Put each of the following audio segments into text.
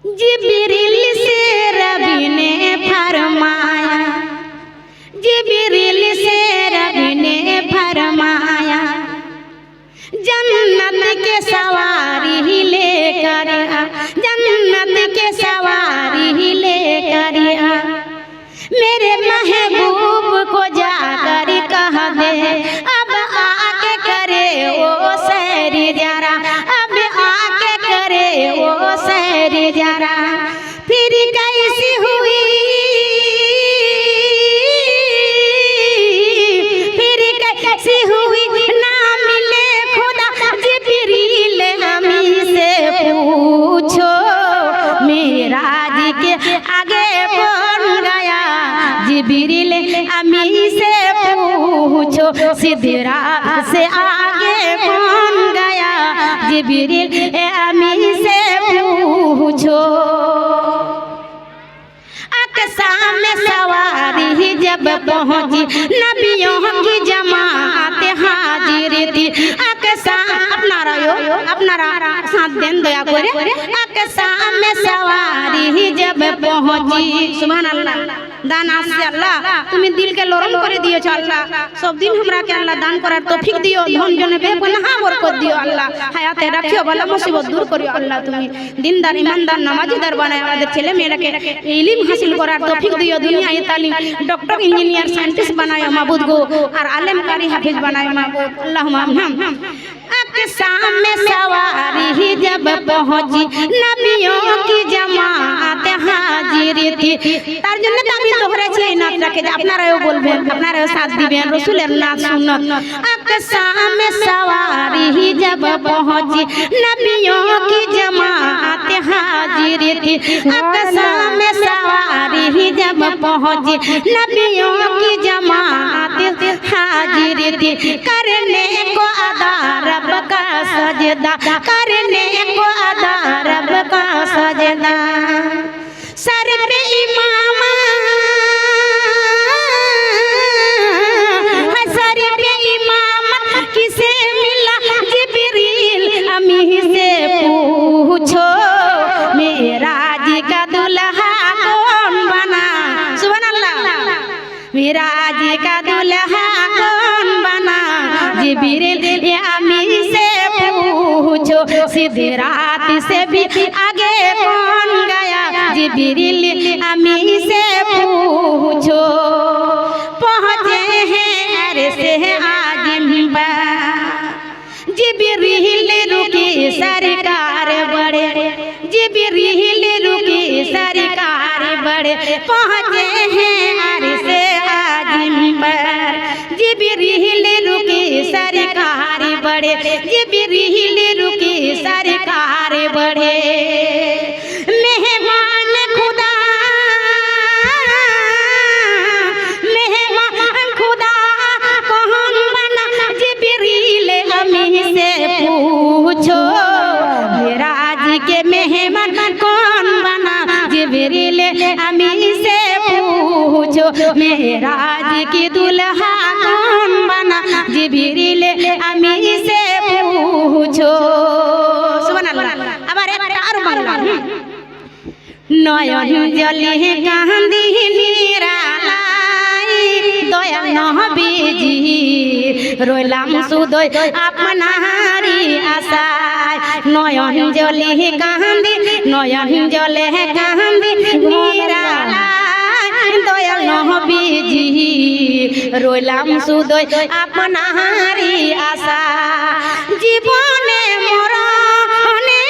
जिब्रील से रबी ने फरमाया, जिब्रील से रबी ने फरमाया, जन्नत के सवारी ही लेकर आ, जन्नत के सवारी ही लेकर आ, मेरे महबूब को जाकर कह दे अब आके करे वो सैर जरा, अब आके करे वो सैर जरा। फिर कैसी हुई, फिर कैसी हुई ना मिले खुदा, जिब्रील हमी से पूछो, मेराज के आगे कौन गया, जिब्रील हमी से पूछो, सिदरात से आगे कौन गया, जिब्रील हमी से पूछो। अक़सा में सवारी जब पहुंची, नबियों की जमात हाजिर थी। अक़सा अपना रहो, अपना साथ देन दया करे। अक़सा में सवारी जब पहुंची, सुभान अल्लाह, दान आसे अल्लाह तुम्हें दिल के लोरम करे दियो अल्लाह, सब दिन हमरा के अल्लाह दान करार तौफीक दियो, धन जने बेपनाह बरकत दियो अल्लाह, হায়াতে রাখিও, বালা মুসিবত দূর করিও আল্লাহ, তুমি দিনদার ইমানদার নামাজিদার বানায় আমাদের ছেলে মেয়েরাকে ইলম হাসিল করার তৌফিক দিও, দুনিয়ায় তালিম ডক্টর ইঞ্জিনিয়ার সায়েন্টিস্ট বানায় মাবুদ গো, আর আলেম কারি হাফিজ বানায় মাবুদ, আল্লাহুম্মা আমিন। अक़सा में सवारी जब पहुंची, नबियों की जमात हाजिर थी। তার জন্য তো আমি দোহরাইছি এই নাতটাকে, যে আপনারাও বলবেন, আপনারাও সাথ দিবেন রাসূলের নাত সুন্নাত। अक़सा में सवारी जब पहुंची, नबियों की जमात हाजिर थी। अक़सा में सवारी जब पहुंची, नबियों की जमात हाजिर थी। करने को अदा रब का सजदा, करने को अदा रब का सजदा, सर पे इमामा, सर पे इमामत किसे मिला, जिब्रील अमी से पूछो, मेराज का दुल्हा कौन बना, सुभान अल्लाह, मेराज का दुल्हा कौन बना, जिब्रील अमी से पूछो, सिदरात से भी आगे कौन गया, जिब्रील अमी से पूछो। पहुँचे हैं अरसे आज़म पर, जिब्रील रुकी सरकार बड़े, जिब्रील रुकी सरकार बड़े, पहुँचे हैं अरसे आज़म पर, जिब्रील रुकी सरकार बड़े, जिब्रील रुकी सरकार बड़े। मेहमान खुदा, मेहमान खुदा कौन बना, जिब्रील हमी से पूछो, मेराज के मेहमान कौन बना, जिब्रील हमी से पूछो, मेराज की दुल्हा कौन बना, जिब्रील हमी से पूछो। सुभान अल्लाह। আবার একটা আর বাংলা, নয়ন জলে কান্দি নিরালাই, দয়া নবীজি রইলাম শুধু আপনারই আশায়, নয়ন জলে কান্দি, নয়ন জলে কান্দি নিরালাই, দয়া নবীজি রইলাম শুধু আপনারই আশা, জীবনে মরণে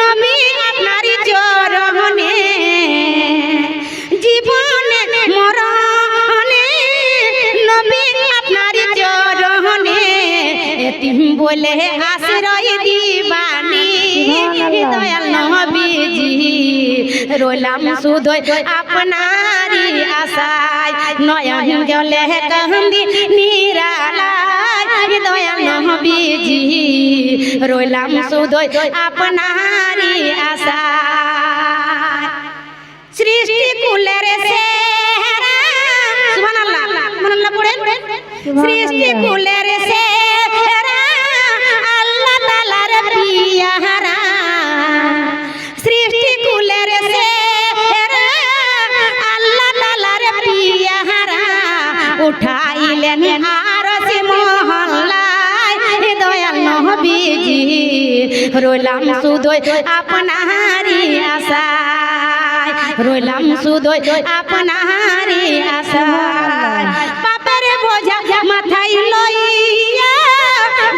নবী আপনারই চরণে, জীবনে মরণে নবী আপনারই চরণে, এতিম বলে আশ্রয় দিবানি, দয়াল নবীজি রইলাম শুধু আপনারই আশায়, নয়ন জলে কান্দি নিরালায়, দয়াল নবীজি রইলাম শুধু আপনারই আশায়। সৃষ্টি কুলের সেরা, সুবহানাল্লাহ, সুবহানাল্লাহ পড়েন, সৃষ্টি কুলের সেরা আল্লাহ তাআলার পিয়ারা, সৃষ্টি রইলাম শুধুই আপনারই আশায়, রইলাম শুধুই আপনারই আশায়। পাপের বোঝা মাথায় লইয়া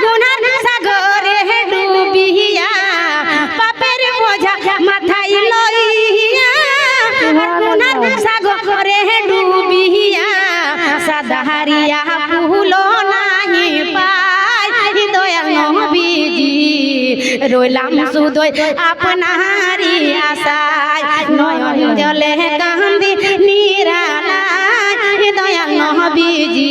গুনার সাগরে ডুবিয়া, পাপের বোঝা মাথায় লইয়া গুনার সাগরে ডুবিয়া, সাদাহারিয়া ফুলো নাহি পায় দয়াল নবীজি, রইলাম শুধুই আপনারই আশায়। নয়ন জলে কান্দি নিরালায় দয়াল নবীজি,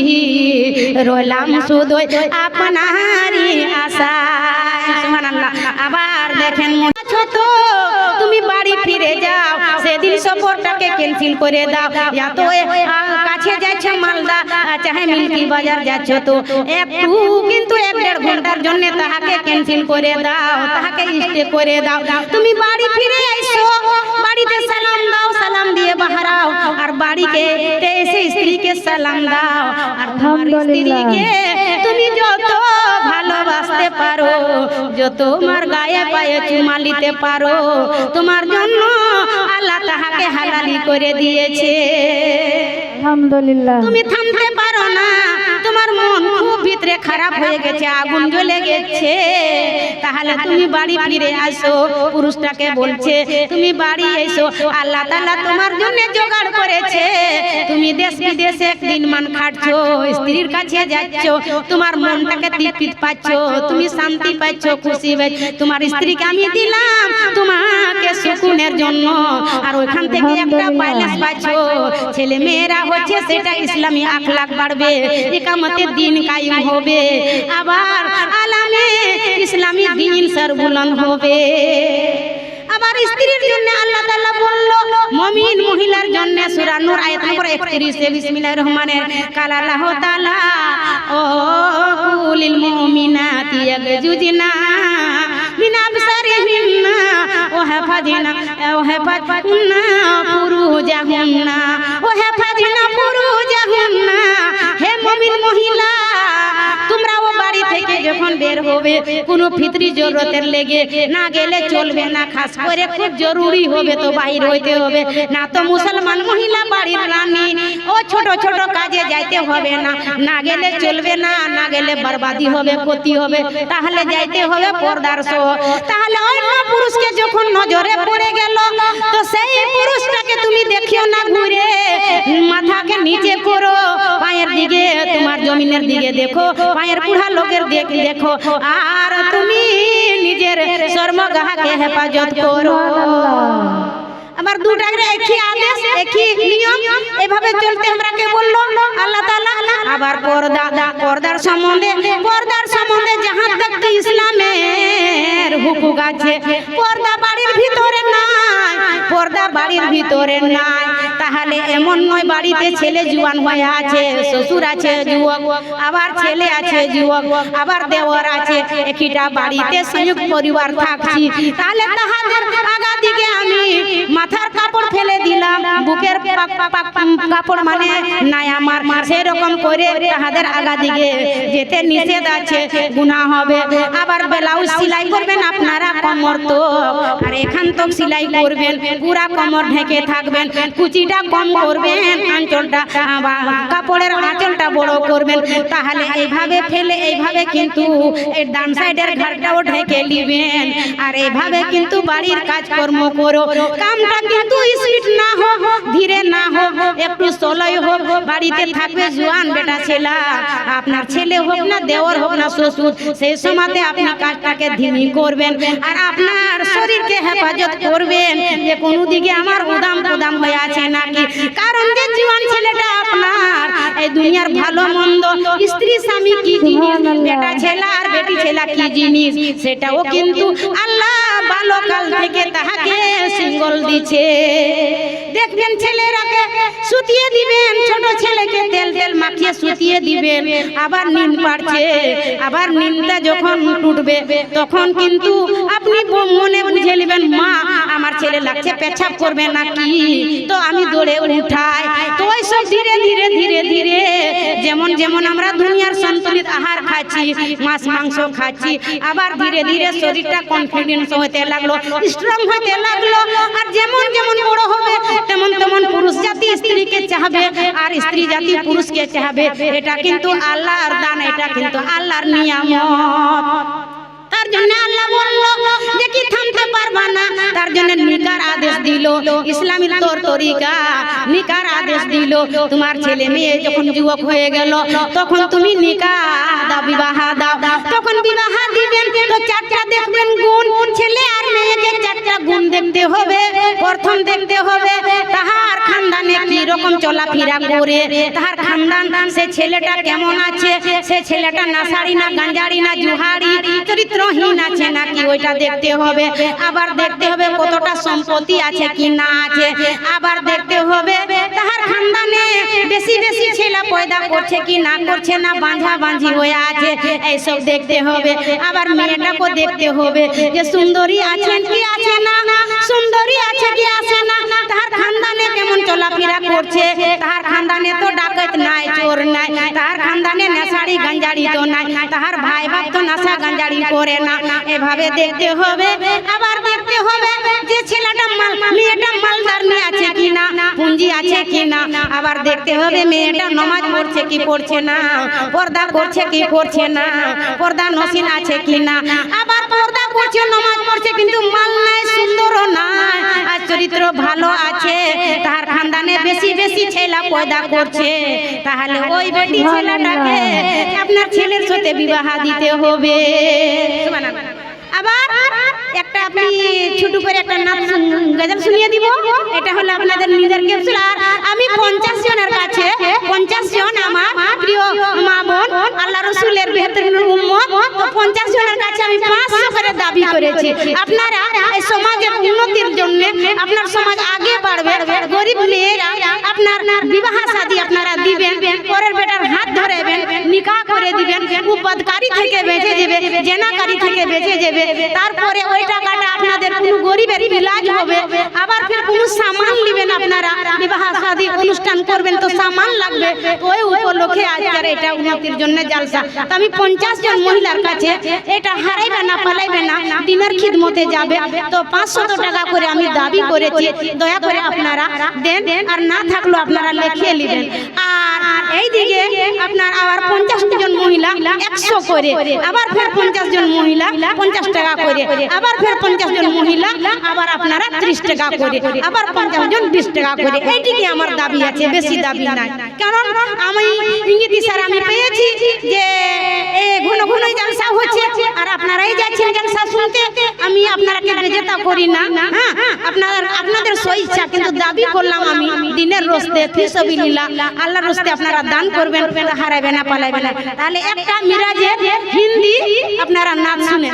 রইলাম শুধুই আপনারই আশায়। সুবহানাল্লাহ। আবার দেখেন ছোট তুমি বাড়ি ফিরে যাও, সেদিন সফরটাকে ক্যান্সেল করে দাও। ইয়া তো কাছে যাচ্ছ মালদা চাহে মিল্কি বাজার যাচ্ছ, তো একটু কিন্তু 1-1.5 ঘন্টার জন্য তাহাকে ক্যান্সেল করে দাও, তাহাকে স্টে করে দাও। তুমি বাড়ি ফিরে আইসো, বাড়িতে সালাম দাও, সালাম দিয়ে বাহারাও, আর বাড়িতে এসে স্ত্রীকে সালাম দাও। আর তোমার স্ত্রীকে তুমি যত ভালোবাসতে পারো, যত তোমার গায়ে পায়ে চুমা নিতে পারো, তোমার জন্য আল্লাহ তাহাকে হালালি করে দিয়েছে। আলহামদুলিল্লাহ। তুমি থামতে পারো না, তোমার মন খুব ভিতরে খারাপ হয়ে গেছে, আগুন জ্বলে গেছে, তাহলে তুমি বাড়ি ফিরে আসো। পুরুষটাকে বলছে তুমি বাড়ি এসো, আল্লাহ তাআলা তোমার জন্য জোগাড় করেছে। তুমি দেশ বিদেশে একদিন মান খাটছো, স্ত্রীর কাছে যাচ্ছ, তোমার মনটাকে তৃপ্তি পাচ্ছ, তুমি শান্তি পাচ্ছ, খুশি পাচ্ছ। তোমার স্ত্রীকে আমি দিলাম তোমাকে সুকুনের জন্য, আর ওইখান থেকে একটা প্যালেস পাচ্ছ। ছেলে মেয়েরা হচ্ছে সেটা ইসলামী আখলাক বাড়বে, ইকামতের দিন কায়েম হবে, আবার আলামে ইসলামী দিন সরবুলন্দ হবে। আবার স্ত্রীর জন্য আল্লাহ তাআলা বলল মুমিন মহিলার জন্য সূরা নূর আয়াত নম্বর 31 বিসমিল্লাহির রহমানির কাল আল্লাহ তাআলা ও কুলিল মুমিনাতি ইয়াগজুজনা মিন আবসারিহিন্না ওয়া হাফাযনা ফুরুজাহুন্না ওয়া হাফাযনা ফুরুজাহুন্না। হে মুমিন মহিলা, তোমরা ও বাড়ি থেকে যখন বের হবে, কোনো ফিতরি জরুরতের লেগে না গেলে চলবে না, খাস করে খুব জরুরি হবে তো বাইর হইতে হবে না। তো মুসলমান মহিলা বাড়ির রানী, ও ছোট ছোট কাজে যাইতে হবে না, না গেলে চলবে না, না গেলে বরবাদি হবে, ক্ষতি হবে, তাহলে যাইতে হবে পর্দার সহ। তাহলে অন্য পুরুষকে যখন নজরে পড়ে গেল, তো সেই পুরুষটাকে তুমি দেখিও না ঘুরে, মাথাকে নিচে করো, পায়ের দিকে তোমার জমিনের দিকে দেখো, পায়ের বুড়া লোকের দিকে দেখো, আর তুমি নিজের শর্মগাহকে হেফাজত করো। আবার দুটাকে একই আদেশ, একই নিয়ম, এভাবে চলতে আমরাকে বললো আল্লাহ তাআলা। আবার পর্দার সম্বন্ধে যাহার তক ইসলামের হুকুক আছে, পর্দা বাড়ির ভিতরে নাই, পর্দা বাড়ির ভিতরে নাই। তাহলে এমন নয় বাড়িতে ছেলে জুয়ান হয়ে আছে, শ্বশুর আছে যুবক, আবার ছেলে আছে যুবক, আবার দেওর আছে, একটা বাড়িতে সংযুক্ত পরিবার থাকছি, তাহলে তাহাদের আগা দিকে আমি মাথার কাপড় ফেলে দিলাম, বুকের কাপড় মানে নাই আমার, সেরকম করে তাহাদের আগা দিকে যেতে নিষেধ আছে, গুনাহ হবে। আবার ব্লাউজ সেলাই করবেন আপনারা কোমর তো, আর এখান তো সেলাই করবেন, পুরা কোমর ঢেকে থাকবেন, কুচিটা কম করবেন, আঁচলটা কাপড়ের আঁচলটা বড় করবেন। তাহলে এইভাবে ফেলে এইভাবে কিন্তু এই ডান সাইডের ঘাড়টাও ঢেকে নিবেন, আর এইভাবে কিন্তু বাড়ির কাজকর্ম করো। কামটা কিন্তু স্পিড না হোক, ধীরে না হোক, একটু স্লোই হোক। বাড়িতে থাকবে জোয়ান বেটা ছেলে, আপনার ছেলে হোক না দেওর হোক না শ্বশুর, সেই সময়তে আপনি কাজটাকে ধীমি করবেন, আর আপনার শরীরকে হেফাজত করবেন যে কোনো দিকে আমার উদাম হয়ে আছে নাকি। কারণ যে জোয়ান ছেলেটা আপনার এই দুনিয়ার ভালো মন্দ, স্ত্রী স্বামী কি জিনিস, বেটা ছেলে আর বেটি ছেলে কি জিনিস, সেটাও কিন্তু আল্লাহ বাল্যকাল থেকে তাহাকে সিঙ্গল দিছে। দেখবেন ছেলেরাকে সুতিয়ে দিবেন, ছোট ছেলেকে তেল মাখিয়ে সুতিয়ে দিবেন, আবার নিন পাড়ছে, আবার নিনটা যখন টুটবে তখন কিন্তু আপনি মনে বুঝে নেবেন, মা আমার ছেলে লাগছে পেছাব করবে নাকি, তো আমি দৌড়ে উঠাই। তো ওই সব ধীরে ধীরে যেমন যেমন আমরা দুনিয়ার সন্তুলিত আহার খাচ্ছি, মাছ মাংস খাচ্ছি, আবার ধীরে ধীরে শরীরটা কনফিডেন্স হতে লাগলো, স্ট্রং হতে লাগলো। আর যেমন যেমন বড় হবে তেমন তেমন পুরুষ জাতি স্ত্রীকে চাইবে, আর স্ত্রী জাতি পুরুষকে চাইবে। এটা কিন্তু আল্লাহর দান, এটা কিন্তু আল্লাহর নিয়ামত। তার জন্য আল্লাহ বললো যে কি থামতে পারবা না, তার জন্য নিকার আদেশ দিল, ইসলামের তরিকা নিকার আদেশ দিল। তোমার ছেলে মেয়ে যখন যুবক হয়ে গেল তখন তুমি নিকাহ দাও, বিবাহ দাও। তখন বিবাহ দিবেন তো চারটা দেখবেন গুণ, ছেলে আর মেয়েকে চারটা গুণ দেখতে হবে। প্রথম দেখতে হবে তাহার খানদানে কি রকম চলাফেরা করে, তাহার খানদান, সে ছেলেটা কেমন আছে, সে ছেলেটা নাসাড়ি না গাঞ্জাড়ি না জুহারি, চরিত্রহীন আছে নাকি, ওইটা দেখতে হবে। আবার দেখতে হবে কতটা সম্পত্তি আছে কি না আছে। আবার দেখতে হবে তাহার খানদানে বেশি বেশি ছেলে পয়দা করছে কি না করছে, না বাঁধা বাঁধি হয়ে আছে, এইসব দেখতে হবে। আবার মেয়েটাকে দেখতে হবে যে সুন্দরী আছেন কি আছে না, সুন্দরী আছে কি আছে না, তাহার খানদানে কেমন চলাফেরা করছে, তাহার খানদানে তো ডাকাত নাই, চোর নাই, তাহার খানদানে নেশাড়ি গাঞ্জাড়ি তো নাই, তাহার ভাই বাপ তো নেশা গাঞ্জাড়ি করে না, এভাবে দেখতে হবে। আবার দেখতে হবে যে ছেলেটা মেয়েটা মালদার নিয়ে আছে কি না, পুঁজি আছে কি না। আবার দেখতে হবে মেয়েটা নামাজ পড়ছে কি পড়ছে না, পর্দা করছে কি করছে না, পর্দা নসিন আছে কি না। আবার পর্দা করছে, নামাজ পড়ছে, কিন্তু মাল নাই, সুন্দরও নাই, আর চরিত্র ভালো আছে, তার খানদানে বেশি বেশি ছেলে পয়দা করছে, তাহলে ওই বেটি ছেলেটাকে আপনার ছেলের সাথে বিবাহ দিতে হবে। আবার একটা আপনি ছোট করে একটা নাচ গজল শুনিয়ে দিব, এটা হলো আপনাদের নিজের ক্যাপসুল। আর আমি 50 জনের কাছে, 50 জন আমার প্রিয় মা বোন, আল্লাহ রাসূলের বেহতরিন উম্মত, তো 50 জনের কাছে আমি 500 করে দাবি করেছি। আপনারা এই সমাজের উন্নতির জন্য, আপনার সমাজ আগে বাড়বে, গরিব মেয়েরা আপনার বিবাহ শাদী আপনারা দিবেন, পরের বেটার হাত ধরেবেন, নিকাহ করে দিবেন, উপদকারী থেকে বেঁচে যাবে, জেনাকারী থেকে বেঁচে যাবে। তারপরে ওই টাকাটা আপনাদের কোনো গরিবের ইলাজ হবে। আবার ফের কোনো সামান নেবেন, আপনারা বিবাহ শাদী অনুষ্ঠান করবেন তো সামান লাগবে, ওই উপলক্ষে আজকের এটা উন্নতির জন্য জালসা। তো আমি 50 জন মহিলার কাছে এটা হারাইবে না, পালাইবে না, দিনের খিদমতে যাবে। তো 500 টাকা করে আমি দাবি করেছি, দয়া করে আপনারা দেন, আর না থাকলো আপনারা লিখে নেবেন। আর এইদিকে আপনার আবার 50 জন মহিলা 100 করে, আবার ফের 50 জন মহিলা 50 টাকা করে, আবার ফের 50 জন মহিলা আবার আপনারা 30 টাকা করে, আবার 50 জন 20 টাকা করে। এইদিকে আমার দাবি আছে, বেশি দাবি নাই। কারণ আমি ইঙ্গিত ইশারা আমি পেয়েছি যে ঘন ঘনই জলসা হচ্ছে, আর আপনারাই যাচ্ছেন জলসা শুনতে, আমি আপনাকে বেজেতা করি না। হ্যাঁ, আপনাদের স্বেচ্ছা, কিন্তু দাবি করলাম আমি দিনের রস্তে ফিসবিলিল্লাহ, আল্লাহর রস্তে আপনারা দান করবেন, হারাইবে না, পালাইবে না। তাহলে একটা মিরাজের হিন্দি আপনারা নাচ শুনেন।